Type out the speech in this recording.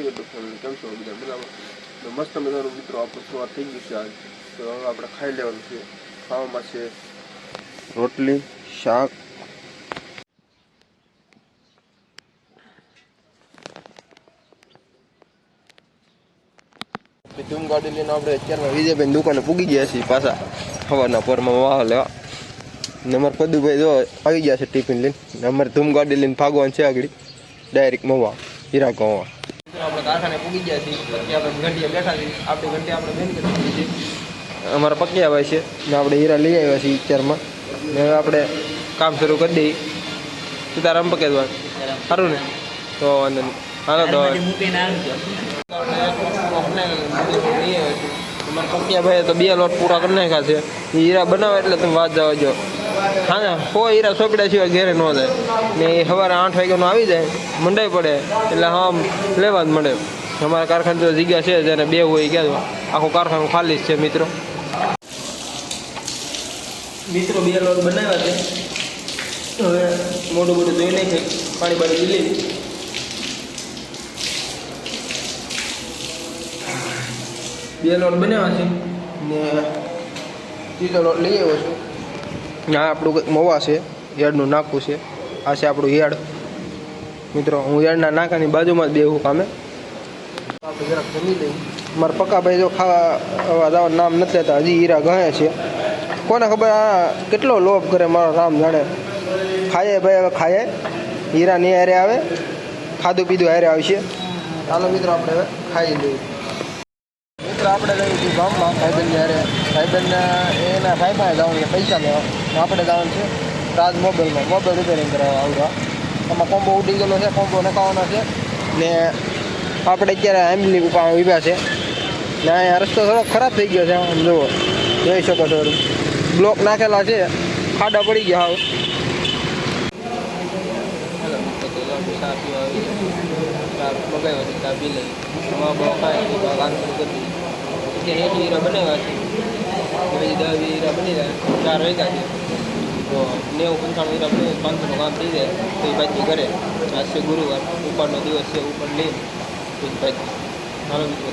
YouTube family કેમ છો બધા બરાબર તો મસ્ત મજાનું મિત્રો આપણું સવાર થઈ ગયું છે આજ તો હવે આપણે ખાઈ લેવાનું છે ખાવામાં છે રોટલી શાક ધૂમ ગાડી લઈને આપણે અત્યારમાં વિજયભાઈ દુકાને પૂગી ગયા છીએ પાછા સવારના પોરમાં વાહ લેવા ને અમારે પદુભાઈ જો આવી ગયા છે ટિફિન લઈને અમારે ધૂમ ગાડી લઈને ભાગવાનું છે આગળ ડાયરેક્ટ મવા હીરા ગવા આપણે કારખાને પૂગી ગયા છીએ પછી આપણે ઘંટીએ બેઠા છીએ આપણી ઘંટી આપણે બેન કરી દીધી છે અમારા પક્યા ભાઈ છે ને આપણે હીરા લઈ આવ્યા છીએ અત્યારમાં ને હવે આપણે કામ શરૂ કરી દઈએ સીતારામ પકેદવા સારું ને તો હાલો તો પક્યા ભાઈ તો 2 લોટ પૂરા કરી નાખ્યા છે હીરા બનાવે એટલે તમે વાત જવા જો હા કોઈ હીરા સોંપડ્યા સિવાય ઘેરે ન જાય ને એ સવારે 8 વાગ્યાનો આવી જાય મંડાઈ પડે એટલે હા લેવા જ મળે અમારા કારખાને તો જગ્યા છે જેને 2 હોય ગયા આખું કારખાનું ખાલી જ છે મિત્રો 2 લોટ બનાવ્યા છે હવે મોટું મોટું ધોઈ નાખે પાણી બાળી લઈ 2 લોટ બનાવ્યા છે ને 3 લોટ લઈ આવ્યો છું ના આપણું કંઈક મવા છે યાર્ડનું નાખવું છે આ છે આપણું યાર્ડ મિત્રો હું યાર્ડના નાકાની બાજુમાં જ બેહું કામે આપણે જરાક જમી લઈએ મારા પક્કાભાઈ જો ખાવા જવાનું નામ નથી લેતા હજી હીરા ગહે છે કોને ખબર આ કેટલો લોભ કરે મારો રામ જાણે ખાઈએ ભાઈ હવે ખાઈએ હીરા નહીં હારે આવે ખાધું પીધું હારે આવશે ચાલો મિત્રો આપણે હવે ખાઈ લઈએ મિત્રો આપણે જઈએ છીએ ગામમાં ભાઈબંધને હારે ભાઈબંધને એના ભાઈ પાસે જવાનું છે પૈસા લેવા આપણે જવાનું છે રાજ મોબાઈલમાં મોબાઈલ રિપેરિંગ કરાવવા આવવા આમાં કોમ્બો ઉડી ગયેલો છે કોમ્બો નખાવાનો છે ને આપણે અત્યારે આંબલી ઉપર ઊભા છે ને અહીંયા રસ્તો થોડો ખરાબ થઈ ગયો છે આમ જુઓ જોઈ શકો છો બ્લોક નાખેલા છે ખાડા પડી ગયા હાવ મગાવ્યા છે ચા પી લઈ હીરા બનાવ્યા છે પછી 10 હીરા બની જાય 4 વાગ્યા છે તો 90-95 હીરા બને 500નું કામ થઈ જાય તો એ પાછી કરે આજ છે ગુરુવાર ઉપરનો દિવસ છે ઉપર લઈને પછી હાલો મિત્રો